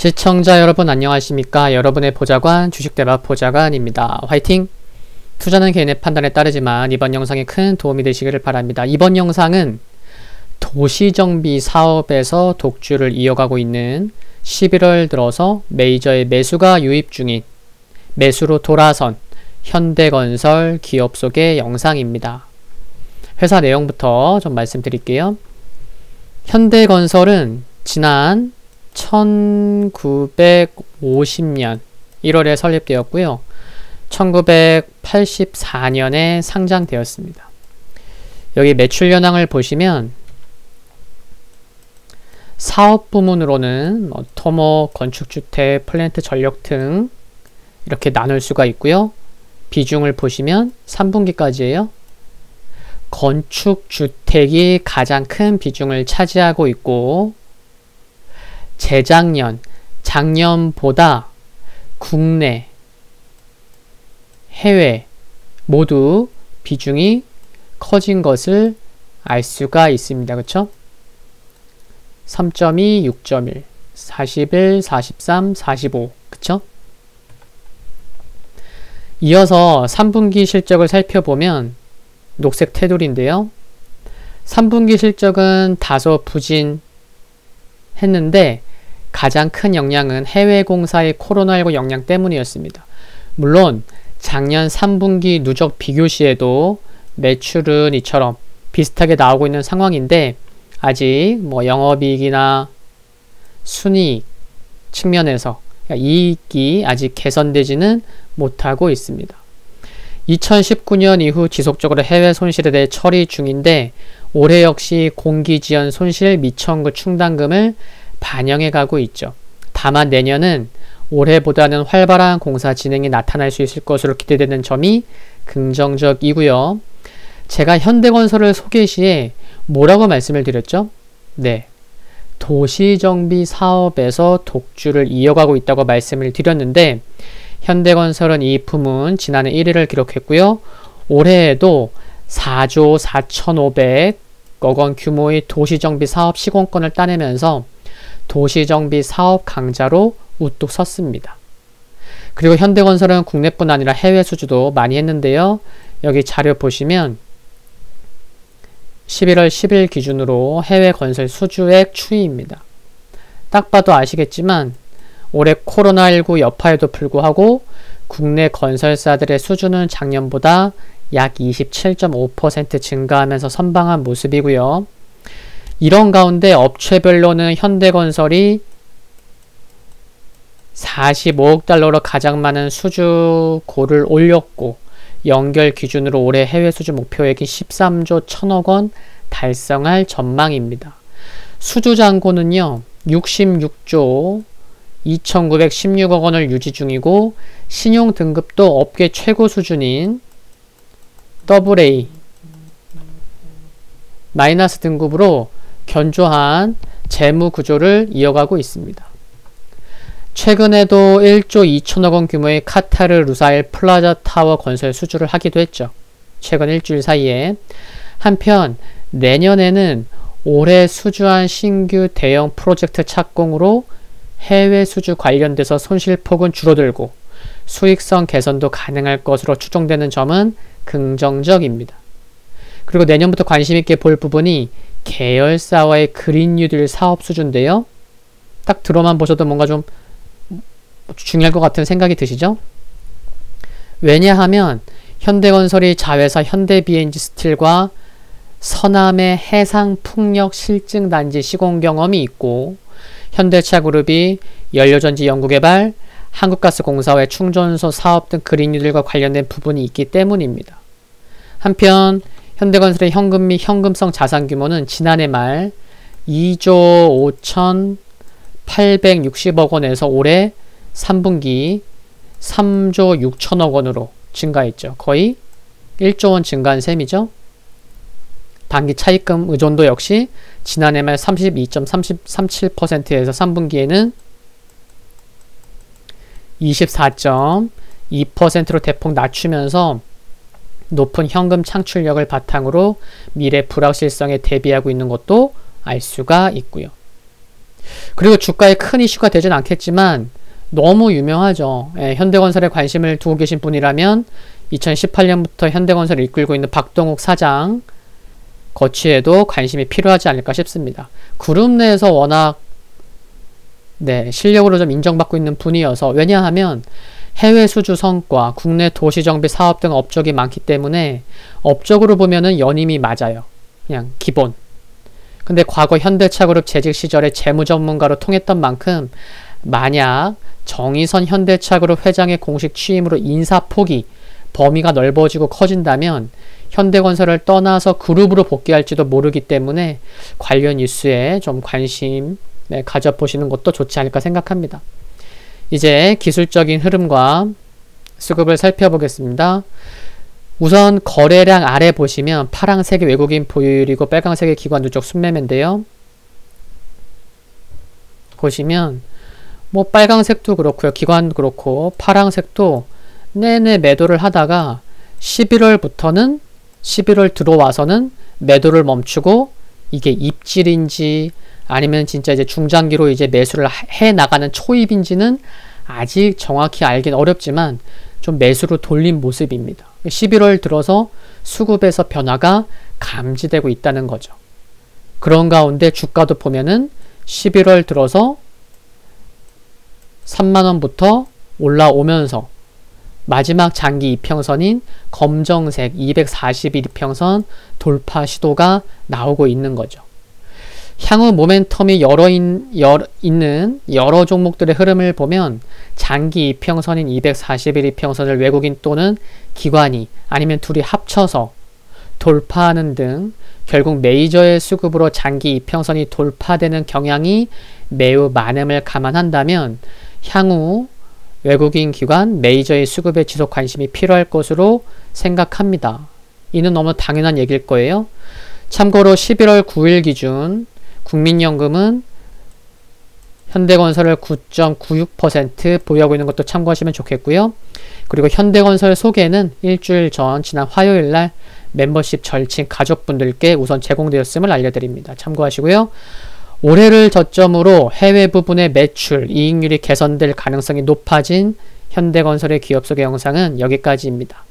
시청자 여러분 안녕하십니까? 여러분의 보좌관 주식대박 보좌관입니다. 화이팅! 투자는 개인의 판단에 따르지만 이번 영상에 큰 도움이 되시기를 바랍니다. 이번 영상은 도시정비 사업에서 독주를 이어가고 있는 11월 들어서 메이저의 매수가 유입 중인 매수로 돌아선 현대건설 기업 속의 영상입니다. 회사 내용부터 좀 말씀드릴게요. 현대건설은 지난 1950년 1월에 설립되었고요. 1984년에 상장되었습니다. 여기 매출 현황을 보시면 사업 부문으로는 토목, 건축주택, 플랜트 전력 등 이렇게 나눌 수가 있고요. 비중을 보시면 3분기까지예요. 건축주택이 가장 큰 비중을 차지하고 있고 재작년, 작년보다 국내, 해외 모두 비중이 커진 것을 알 수가 있습니다. 그쵸? 3.2, 6.1, 41, 43, 45 그쵸? 이어서 3분기 실적을 살펴보면 녹색 테두리인데요. 3분기 실적은 다소 부진했는데 가장 큰 영향은 해외 공사의 코로나19 영향 때문이었습니다. 물론 작년 3분기 누적 비교 시에도 매출은 이처럼 비슷하게 나오고 있는 상황인데 아직 영업이익이나 순이익 측면에서 이익이 아직 개선되지는 못하고 있습니다. 2019년 이후 지속적으로 해외 손실에 대해 처리 중인데 올해 역시 공기지연 손실 미청구 충당금을 반영해 가고 있죠. 다만 내년은 올해보다는 활발한 공사 진행이 나타날 수 있을 것으로 기대되는 점이 긍정적이고요. 제가 현대건설을 소개 시에 뭐라고 말씀을 드렸죠? 네, 도시정비 사업에서 독주를 이어가고 있다고 말씀을 드렸는데 현대건설은 이 부문 지난해 1위를 기록했고요. 올해에도 4조 4,500억 원 규모의 도시정비 사업 시공권을 따내면서 도시정비 사업 강자로 우뚝 섰습니다. 그리고 현대건설은 국내뿐 아니라 해외 수주도 많이 했는데요. 여기 자료 보시면 11월 10일 기준으로 해외 건설 수주액 추이입니다. 딱 봐도 아시겠지만 올해 코로나19 여파에도 불구하고 국내 건설사들의 수주는 작년보다 약 27.5% 증가하면서 선방한 모습이고요. 이런 가운데 업체별로는 현대건설이 45억 달러로 가장 많은 수주고를 올렸고 연결 기준으로 올해 해외 수주 목표액이 13조 1천억 원 달성할 전망입니다. 수주 잔고는요 66조 2,916억 원을 유지 중이고 신용 등급도 업계 최고 수준인 AA 마이너스 등급으로 견조한 재무 구조를 이어가고 있습니다. 최근에도 1조 2천억 원 규모의 카타르 루사일 플라자 타워 건설 수주를 하기도 했죠. 최근 일주일 사이에. 한편 내년에는 올해 수주한 신규 대형 프로젝트 착공으로 해외 수주 관련돼서 손실폭은 줄어들고 수익성 개선도 가능할 것으로 추정되는 점은 긍정적입니다. 그리고 내년부터 관심있게 볼 부분이 계열사와의 그린 뉴딜 사업 수주인데요. 딱 들어만 보셔도 뭔가 좀 중요할 것 같은 생각이 드시죠? 왜냐하면 현대건설이 자회사 현대비엔지 스틸과 서남의 해상풍력 실증단지 시공 경험이 있고 현대차그룹이 연료전지 연구개발, 한국가스공사와의 충전소 사업 등 그린 뉴딜과 관련된 부분이 있기 때문입니다. 한편 현대건설의 현금 및 현금성 자산 규모는 지난해 말 2조 5,860억 원에서 올해 3분기 3조 6천억 원으로 증가했죠. 거의 1조 원 증가한 셈이죠. 단기 차입금 의존도 역시 지난해 말 32.37%에서 3분기에는 24.2%로 대폭 낮추면서 높은 현금 창출력을 바탕으로 미래 불확실성에 대비하고 있는 것도 알 수가 있고요. 그리고 주가에 큰 이슈가 되진 않겠지만 너무 유명하죠. 예, 현대건설에 관심을 두고 계신 분이라면 2018년부터 현대건설을 이끌고 있는 박동욱 사장 거취에도 관심이 필요하지 않을까 싶습니다. 그룹 내에서 워낙 실력으로 좀 인정받고 있는 분이어서, 왜냐하면 해외 수주 성과, 국내 도시정비 사업 등 업적이 많기 때문에 업적으로 보면은 연임이 맞아요. 그냥 기본. 근데 과거 현대차그룹 재직 시절에 재무 전문가로 통했던 만큼 만약 정의선 현대차그룹 회장의 공식 취임으로 인사폭이 범위가 넓어지고 커진다면 현대건설을 떠나서 그룹으로 복귀할지도 모르기 때문에 관련 뉴스에 좀 관심 가져보시는 것도 좋지 않을까 생각합니다. 이제 기술적인 흐름과 수급을 살펴보겠습니다. 우선 거래량 아래 보시면 파랑색이 외국인 보유율이고 빨강색이 기관 누적 순매매인데요. 보시면 뭐 빨강색도 그렇고요. 기관도 그렇고 파랑색도 내내 매도를 하다가 11월부터는 11월 들어와서는 매도를 멈추고, 이게 입질인지 아니면 진짜 이제 중장기로 이제 매수를 해 나가는 초입인지는 아직 정확히 알긴 어렵지만 좀 매수로 돌린 모습입니다. 11월 들어서 수급에서 변화가 감지되고 있다는 거죠. 그런 가운데 주가도 보면은 11월 들어서 3만원부터 올라오면서 마지막 장기 이평선인 검정색 240일 이평선 돌파 시도가 나오고 있는 거죠. 향후 모멘텀이 있는 여러 종목들의 흐름을 보면 장기 이평선인 241 이평선을 외국인 또는 기관이 아니면 둘이 합쳐서 돌파하는 등 결국 메이저의 수급으로 장기 이평선이 돌파되는 경향이 매우 많음을 감안한다면 향후 외국인 기관 메이저의 수급에 지속 관심이 필요할 것으로 생각합니다. 이는 너무 당연한 얘기일 거예요. 참고로 11월 9일 기준 국민연금은 현대건설을 9.96% 보유하고 있는 것도 참고하시면 좋겠고요. 그리고 현대건설 소개는 일주일 전 지난 화요일날 멤버십 절친 가족분들께 우선 제공되었음을 알려드립니다. 참고하시고요. 올해를 저점으로 해외 부분의 매출, 이익률이 개선될 가능성이 높아진 현대건설의 기업 소개 영상은 여기까지입니다.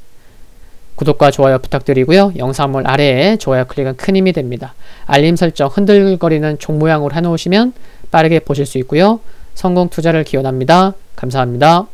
구독과 좋아요 부탁드리고요. 영상물 아래에 좋아요 클릭은 큰 힘이 됩니다. 알림 설정 흔들거리는 종 모양으로 해놓으시면 빠르게 보실 수 있고요. 성공 투자를 기원합니다. 감사합니다.